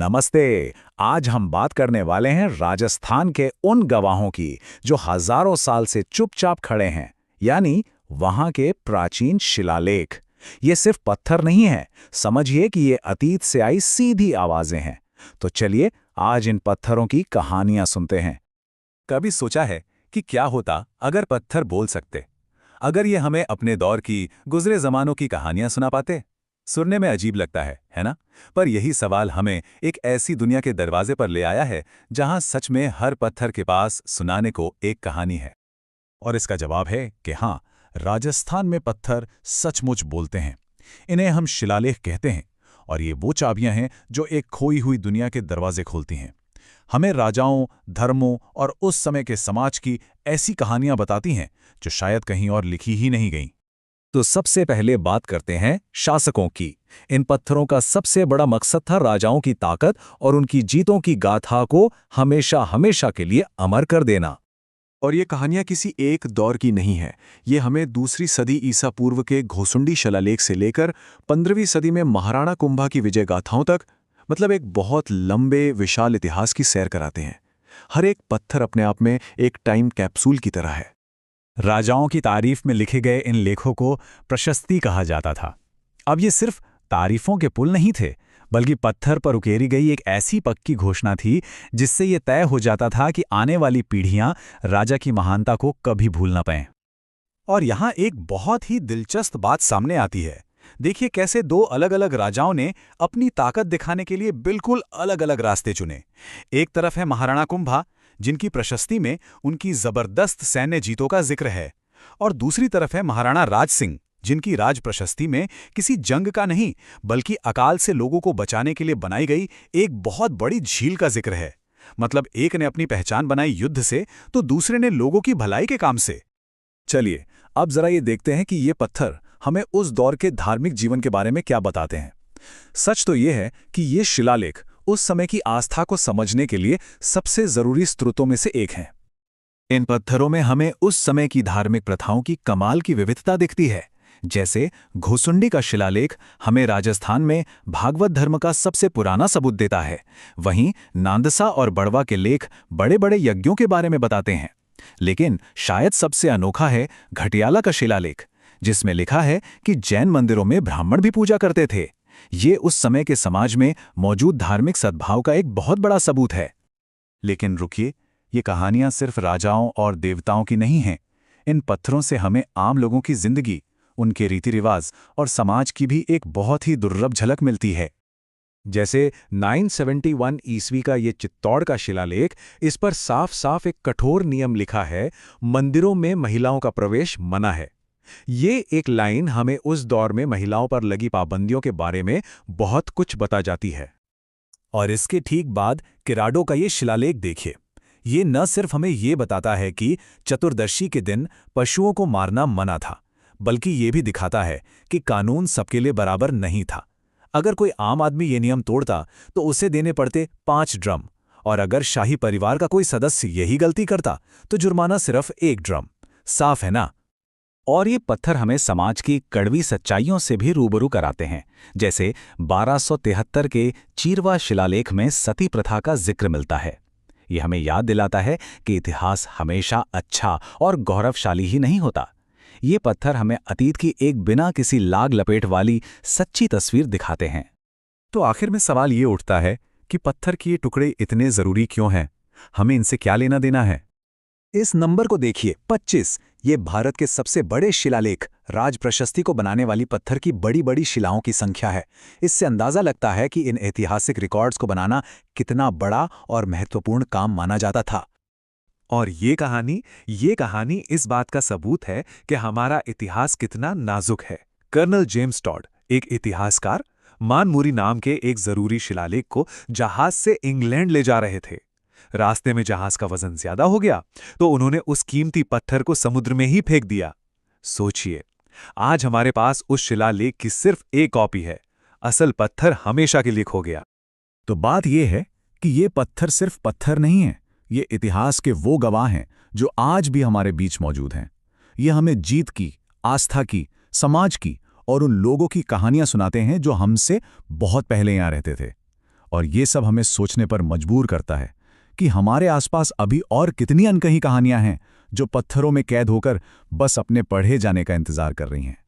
नमस्ते। आज हम बात करने वाले हैं राजस्थान के उन गवाहों की जो हजारों साल से चुपचाप खड़े हैं, यानी वहां के प्राचीन शिलालेख। ये सिर्फ पत्थर नहीं है, समझिए कि ये अतीत से आई सीधी आवाजें हैं। तो चलिए आज इन पत्थरों की कहानियां सुनते हैं। कभी सोचा है कि क्या होता अगर पत्थर बोल सकते? अगर ये हमें अपने दौर की, गुजरे जमानों की कहानियां सुना पाते? सुनने में अजीब लगता है ना? पर यही सवाल हमें एक ऐसी दुनिया के दरवाजे पर ले आया है जहां सच में हर पत्थर के पास सुनाने को एक कहानी है। और इसका जवाब है कि हाँ, राजस्थान में पत्थर सचमुच बोलते हैं। इन्हें हम शिलालेख कहते हैं और ये वो चाबियां हैं जो एक खोई हुई दुनिया के दरवाजे खोलती हैं। हमें राजाओं, धर्मों और उस समय के समाज की ऐसी कहानियां बताती हैं जो शायद कहीं और लिखी ही नहीं गईं। तो सबसे पहले बात करते हैं शासकों की। इन पत्थरों का सबसे बड़ा मकसद था राजाओं की ताकत और उनकी जीतों की गाथा को हमेशा हमेशा के लिए अमर कर देना। और ये कहानियां किसी एक दौर की नहीं है। ये हमें दूसरी सदी ईसा पूर्व के घोसुंडी शिलालेख से लेकर 15वीं सदी में महाराणा कुंभा की विजय गाथाओं तक, मतलब एक बहुत लंबे विशाल इतिहास की सैर कराते हैं। हर एक पत्थर अपने आप में एक टाइम कैप्सूल की तरह है। राजाओं की तारीफ में लिखे गए इन लेखों को प्रशस्ति कहा जाता था। अब ये सिर्फ तारीफों के पुल नहीं थे, बल्कि पत्थर पर उकेरी गई एक ऐसी पक्की घोषणा थी जिससे ये तय हो जाता था कि आने वाली पीढ़ियां राजा की महानता को कभी भूल न पाएं। और यहां एक बहुत ही दिलचस्प बात सामने आती है। देखिए कैसे दो अलग-अलग राजाओं ने अपनी ताकत दिखाने के लिए बिल्कुल अलग-अलग रास्ते चुने। एक तरफ है महाराणा कुंभा, जिनकी प्रशस्ति में उनकी जबरदस्त सैन्य जीतों का जिक्र है, और दूसरी तरफ है महाराणा राज सिंह, जिनकी राज प्रशस्ति में किसी जंग का नहीं बल्कि अकाल से लोगों को बचाने के लिए बनाई गई एक बहुत बड़ी झील का जिक्र है। मतलब एक ने अपनी पहचान बनाई युद्ध से, तो दूसरे ने लोगों की भलाई के काम से। चलिए अब जरा ये देखते हैं कि ये पत्थर हमें उस दौर के धार्मिक जीवन के बारे में क्या बताते हैं। सच तो ये है कि ये शिलालेख उस समय की आस्था को समझने के लिए सबसे जरूरी स्रोतों में से एक हैं। इन पत्थरों में हमें उस समय की धार्मिक प्रथाओं की कमाल की विविधता दिखती है। जैसे घोसुंडी का शिलालेख हमें राजस्थान में भागवत धर्म का सबसे पुराना सबूत देता है। वहीं नांदसा और बड़वा के लेख बड़े बड़े यज्ञों के बारे में बताते हैं। लेकिन शायद सबसे अनोखा है घटियाला का शिलालेख, जिसमें लिखा है कि जैन मंदिरों में ब्राह्मण भी पूजा करते थे। ये उस समय के समाज में मौजूद धार्मिक सद्भाव का एक बहुत बड़ा सबूत है। लेकिन रुकिए, ये कहानियां सिर्फ राजाओं और देवताओं की नहीं हैं। इन पत्थरों से हमें आम लोगों की जिंदगी, उनके रीति रिवाज और समाज की भी एक बहुत ही दुर्लभ झलक मिलती है। जैसे 971 ईस्वी का ये चित्तौड़ का शिलालेख, इस पर साफ साफ एक कठोर नियम लिखा है, मंदिरों में महिलाओं का प्रवेश मना है। ये एक लाइन हमें उस दौर में महिलाओं पर लगी पाबंदियों के बारे में बहुत कुछ बता जाती है। और इसके ठीक बाद किराडो का ये शिलालेख देखिए। ये न सिर्फ हमें ये बताता है कि चतुर्दशी के दिन पशुओं को मारना मना था, बल्कि ये भी दिखाता है कि कानून सबके लिए बराबर नहीं था। अगर कोई आम आदमी ये नियम तोड़ता तो उसे देने पड़ते 5 ड्रम, और अगर शाही परिवार का कोई सदस्य यही गलती करता तो जुर्माना सिर्फ 1 ड्रम। साफ है ना? और ये पत्थर हमें समाज की कड़वी सच्चाइयों से भी रूबरू कराते हैं। जैसे 1273 के चीरवा शिलालेख में सती प्रथा का जिक्र मिलता है। ये हमें याद दिलाता है कि इतिहास हमेशा अच्छा और गौरवशाली ही नहीं होता। ये पत्थर हमें अतीत की एक बिना किसी लाग लपेट वाली सच्ची तस्वीर दिखाते हैं। तो आखिर में सवाल ये उठता है कि पत्थर के ये टुकड़े इतने जरूरी क्यों हैं? हमें इनसे क्या लेना देना है? इस नंबर को देखिए, 25। ये भारत के सबसे बड़े शिलालेख, राज प्रशस्ति को बनाने वाली पत्थर की बड़ी बड़ी शिलाओं की संख्या है। इससे अंदाजा लगता है कि इन ऐतिहासिक रिकॉर्ड्स को बनाना कितना बड़ा और महत्वपूर्ण काम माना जाता था। और ये कहानी इस बात का सबूत है कि हमारा इतिहास कितना नाजुक है। कर्नल जेम्स टॉड, एक इतिहासकार, मानमुरी नाम के एक जरूरी शिलालेख को जहाज से इंग्लैंड ले जा रहे थे। रास्ते में जहाज का वजन ज्यादा हो गया तो उन्होंने उस कीमती पत्थर को समुद्र में ही फेंक दिया। सोचिए, आज हमारे पास उस शिलालेख की सिर्फ एक कॉपी है। असल पत्थर हमेशा के लिए खो गया। तो बात यह है कि ये पत्थर सिर्फ पत्थर नहीं है, ये इतिहास के वो गवाह हैं जो आज भी हमारे बीच मौजूद हैं। ये हमें जीत की, आस्था की, समाज की और उन लोगों की कहानियां सुनाते हैं जो हमसे बहुत पहले यहां रहते थे। और ये सब हमें सोचने पर मजबूर करता है कि हमारे आसपास अभी और कितनी अनकही कहानियां हैं जो पत्थरों में कैद होकर बस अपने पढ़े जाने का इंतजार कर रही हैं।